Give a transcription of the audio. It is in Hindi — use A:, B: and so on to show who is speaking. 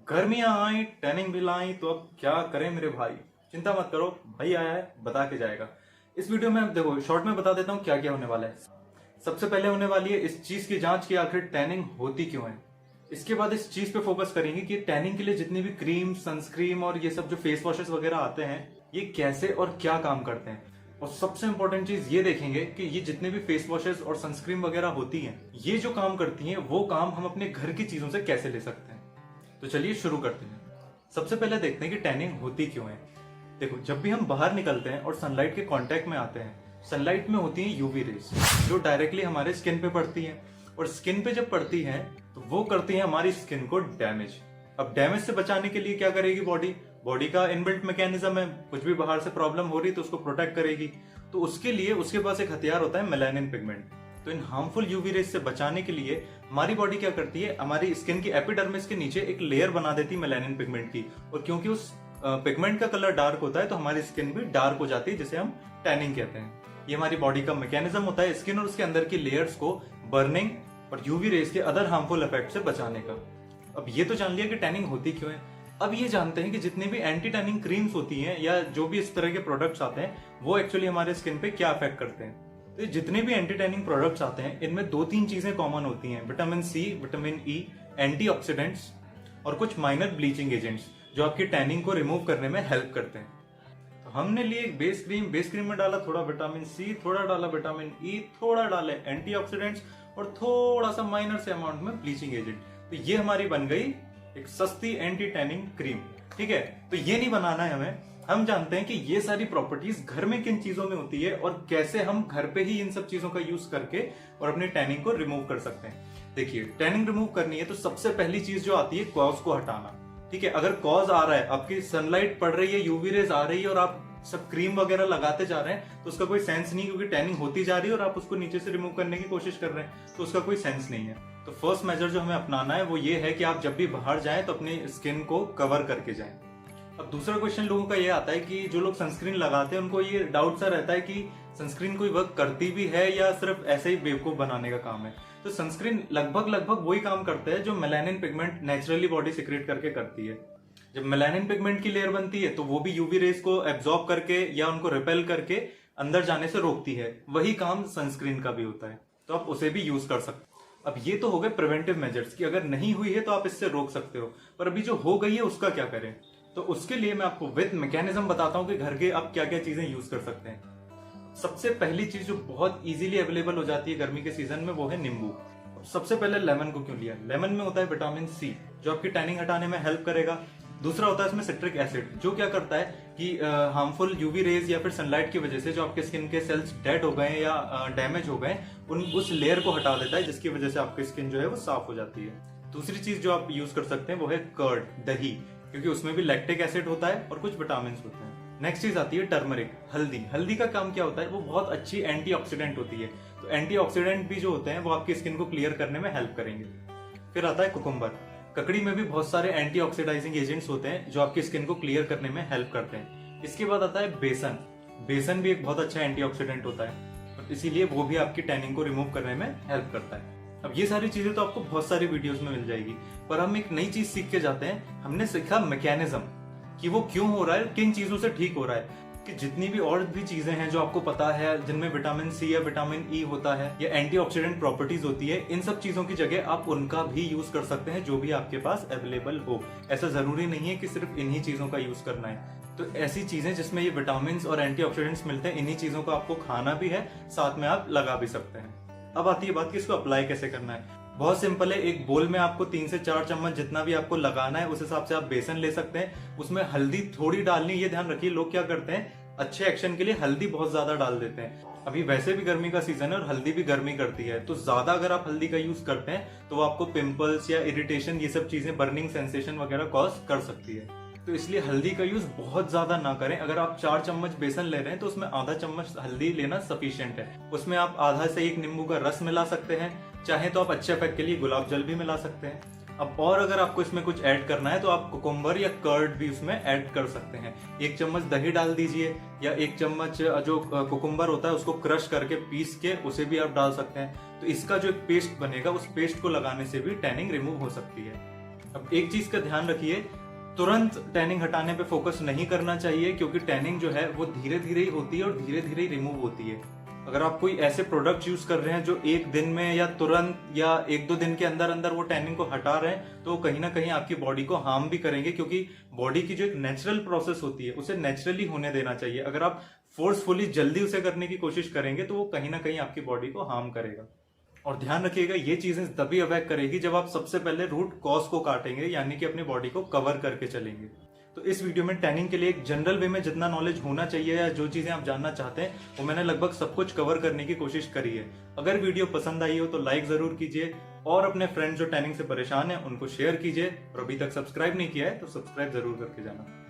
A: गर्मियां आई, टैनिंग भी लाई, तो अब क्या करें मेरे भाई। चिंता मत करो, भाई आया है, बता के जाएगा। इस वीडियो में देखो, शॉर्ट में बता देता हूँ क्या क्या होने वाला है। सबसे पहले होने वाली है इस चीज की जांच की आखिर टैनिंग होती क्यों है। इसके बाद इस चीज पे फोकस करेंगे कि टैनिंग के लिए जितनी भी क्रीम, सनस्क्रीन और ये सब जो फेस वॉशेस वगैरह आते हैं, ये कैसे और क्या काम करते हैं। और सबसे इंपॉर्टेंट चीज ये देखेंगे कि ये जितने भी फेस वॉशेस और सनस्क्रीन वगैरह होती हैं, ये जो काम करती हैं वो काम हम अपने घर की चीजों से कैसे ले सकते हैं। तो चलिए शुरू करते हैं। सबसे पहले देखते हैं कि टैनिंग होती क्यों है। देखो, जब भी हम बाहर निकलते हैं और सनलाइट के कांटेक्ट में आते हैं, सनलाइट में होती है यूवी रेज जो डायरेक्टली हमारे स्किन पे पड़ती है। और स्किन पे जब पड़ती है तो वो करती है हमारी स्किन को डैमेज। अब डैमेज से बचाने के लिए क्या करेगी बॉडी? बॉडी का इनबिल्ट मैकेनिज्म है, कुछ भी बाहर से प्रॉब्लम हो रही तो उसको प्रोटेक्ट करेगी। तो उसके लिए उसके पास एक हथियार होता है, मेलानिन पिगमेंट। तो इन हार्मफुल यूवी रेज से बचाने के लिए हमारी बॉडी क्या करती है, हमारी स्किन की एपिडर्मिस के नीचे एक लेयर बना देती है मेलानिन पिगमेंट की। और क्योंकि उस पिगमेंट का कलर डार्क होता है तो हमारी स्किन भी डार्क हो जाती है, जिसे हम टैनिंग कहते हैं। ये हमारी बॉडी का मैकेनिज्म होता है स्किन और उसके अंदर की लेयर्स को बर्निंग और यूवी रेज के अदर हार्मफुल इफेक्ट से बचाने का। अब ये तो जान लिया कि टैनिंग होती क्यों है। अब ये जानते हैं कि जितनी भी एंटी टैनिंग क्रीम्स होती हैं या जो भी इस तरह के प्रोडक्ट्स आते हैं, वो एक्चुअली हमारे स्किन पे क्या इफेक्ट करते हैं। तो जितने भी एंटी टैनिंग प्रोडक्ट्स आते हैं, इनमें दो तीन चीजें कॉमन होती हैं: vitamin C, vitamin E, antioxidants और कुछ माइनर ब्लीचिंग एजेंट्स जो आपकी टैनिंग को रिमूव करने में हेल्प करते हैं। तो हमने लिए एक बेस क्रीम में डाला थोड़ा विटामिन सी, थोड़ा डाला विटामिन ई, थोड़ा डाले एंटीऑक्सीडेंट्स और थोड़ा सा माइनर से अमाउंट में ब्लीचिंग एजेंट। तो ये हमारी बन गई एक सस्ती एंटी टैनिंग क्रीम। ठीक है, तो ये नहीं बनाना है हमें। हम जानते हैं कि ये सारी प्रॉपर्टीज घर में किन चीजों में होती है और कैसे हम घर पे ही इन सब चीजों का यूज करके और अपनी टैनिंग को रिमूव कर सकते हैं। देखिए, टैनिंग रिमूव करनी है तो सबसे पहली चीज जो आती है, कॉज को हटाना। ठीक है, अगर कॉज आ रहा है, आपकी सनलाइट पड़ रही है, यूवी रेज आ रही है और आप सब क्रीम वगैरह लगाते जा रहे हैं, तो उसका कोई सेंस नहीं, क्योंकि टैनिंग होती जा रही है और आप उसको नीचे से रिमूव करने की कोशिश कर रहे हैं, तो उसका कोई सेंस नहीं है। तो फर्स्ट मेजर जो हमें अपनाना है वो ये है कि आप जब भी बाहर जाएं तो अपनी स्किन को कवर करके जाएं। अब दूसरा क्वेश्चन लोगों का ये आता है कि जो लोग सनस्क्रीन लगाते हैं उनको ये डाउट सा रहता है कि सनस्क्रीन कोई वर्क करती भी है या सिर्फ ऐसे ही बेवकूफ बनाने का काम है। तो सनस्क्रीन लगभग वही काम करता है जो melanin pigment naturally body secrete करके करती है। जब मेलानिन पिगमेंट की लेयर बनती है तो वो भी यूवी रेज को एब्जॉर्ब करके या उनको रिपेल करके अंदर जाने से रोकती है। वही काम सनस्क्रीन का भी होता है, तो आप उसे भी यूज कर सकते हो। अब ये तो हो गए प्रिवेंटिव मेजर्स कि अगर नहीं हुई है तो आप इससे रोक सकते हो, पर अभी जो हो गई है उसका क्या करें। तो उसके लिए मैं आपको विद मैकेनिज्म बताता हूं कि घर के आप क्या क्या चीजें यूज कर सकते हैं। सबसे पहली चीज जो बहुत इजीली अवेलेबल हो जाती है गर्मी के सीजन में, वो है नींबू। सबसे पहले लेमन को क्यों लिया? लेमन में होता है विटामिन सी जो आपकी टैनिंग हटाने में हेल्प करेगा। दूसरा होता है इसमें सिट्रिक एसिड जो क्या करता है कि हार्मफुल यूवी रेज या फिर सनलाइट की वजह से जो आपके स्किन के सेल्स डेड हो गए या डैमेज हो गए, उस लेयर को हटा देता है, जिसकी वजह से आपकी स्किन जो है वो साफ हो जाती है। दूसरी चीज जो आप यूज कर सकते हैं वो है कर्ड, दही, क्योंकि उसमें भी लैक्टिक एसिड होता है और कुछ विटामिन होते हैं। नेक्स्ट चीज आती है टर्मरिक, हल्दी। हल्दी का काम क्या होता है? वो बहुत अच्छी एंटीऑक्सीडेंट होती है। तो एंटीऑक्सीडेंट भी जो होते हैं वो आपकी स्किन को क्लियर करने में हेल्प करेंगे। फिर आता है कुकुम्बर। ककड़ी में भी बहुत सारे एंटीऑक्सीडाइजिंग एजेंट्स होते हैं जो आपकी स्किन को क्लियर करने में हेल्प करते हैं। इसके बाद आता है बेसन। बेसन भी एक बहुत अच्छा एंटीऑक्सीडेंट होता है, इसीलिए वो भी आपकी टैनिंग को रिमूव करने में हेल्प करता है। अब ये सारी चीजें तो आपको बहुत सारी वीडियोस में मिल जाएगी, पर हम एक नई चीज सीख के जाते हैं। हमने सीखा मैकेनिज्म कि वो क्यों हो रहा है, किन चीजों से ठीक हो रहा है। कि जितनी भी और भी चीजें हैं जो आपको पता है, जिनमें विटामिन सी या विटामिन ई होता है या एंटीऑक्सीडेंट प्रॉपर्टीज होती है, इन सब चीजों की जगह आप उनका भी यूज कर सकते हैं जो भी आपके पास अवेलेबल हो। ऐसा जरूरी नहीं है कि सिर्फ इन्हीं चीजों का यूज करना है। तो ऐसी चीजें जिसमें ये विटामिन और एंटीऑक्सीडेंट्स मिलते हैं, इन्हीं चीजों को आपको खाना भी है, साथ में आप लगा भी सकते हैं। अब आती है बात कि इसको अप्लाई कैसे करना है। बहुत सिंपल है, एक बोल में आपको 3 से 4 चम्मच जितना भी आपको लगाना है उस हिसाब से आप बेसन ले सकते हैं। उसमें हल्दी थोड़ी डालनी, ये ध्यान रखिए। लोग क्या करते हैं, अच्छे एक्शन के लिए हल्दी बहुत ज्यादा डाल देते हैं। अभी वैसे भी गर्मी का सीजन है और हल्दी भी गर्मी करती है, तो ज्यादा अगर आप हल्दी का यूज करते हैं तो वो आपको पिंपल्स या इरिटेशन, ये सब चीजें, बर्निंग सेंसेशन वगैरह कॉज कर सकती है। तो इसलिए हल्दी का यूज बहुत ज्यादा ना करें। अगर आप 4 चम्मच बेसन ले रहे हैं तो उसमें आधा चम्मच हल्दी लेना सफिशिएंट है। उसमें आप आधा से 1 नींबू का रस मिला सकते हैं, चाहे तो आप अच्छे इफेक्ट के लिए गुलाब जल भी मिला सकते हैं। अब और अगर आपको इसमें कुछ ऐड करना है तो आप कुकुम्बर या कर्ड भी उसमें ऐड कर सकते हैं। 1 चम्मच दही डाल दीजिए या 1 चम्मच जो कुकुम्बर होता है उसको क्रश करके पीस के उसे भी आप डाल सकते हैं। तो इसका जो एक पेस्ट बनेगा, उस पेस्ट को लगाने से भी टैनिंग रिमूव हो सकती है। अब एक चीज का ध्यान रखिए, तुरंत टैनिंग हटाने पे फोकस नहीं करना चाहिए, क्योंकि टैनिंग जो है वो धीरे धीरे ही होती है और धीरे धीरे ही रिमूव होती है। अगर आप कोई ऐसे प्रोडक्ट यूज कर रहे हैं जो एक दिन में या तुरंत या एक दो दिन के अंदर अंदर वो टैनिंग को हटा रहे हैं, तो कहीं ना कहीं आपकी बॉडी को हार्म भी करेंगे, क्योंकि बॉडी की जो एक नेचुरल प्रोसेस होती है उसे नेचुरली होने देना चाहिए। अगर आप फोर्सफुली जल्दी उसे करने की कोशिश करेंगे तो वो कहीं ना कहीं आपकी बॉडी को हार्म करेगा। और ध्यान रखिएगा, ये चीजें तभी अफेक्ट करेगी जब आप सबसे पहले रूट कॉज को काटेंगे, यानी कि अपनी बॉडी को कवर करके चलेंगे। तो इस वीडियो में टैनिंग के लिए एक जनरल वे में जितना नॉलेज होना चाहिए या जो चीजें आप जानना चाहते हैं वो मैंने लगभग सब कुछ कवर करने की कोशिश करी है। अगर वीडियो पसंद आई हो तो लाइक जरूर कीजिए और अपने फ्रेंड्स जो टैनिंग से परेशान हैं उनको शेयर कीजिए, और अभी तक सब्सक्राइब नहीं किया है तो सब्सक्राइब जरूर करके जाना।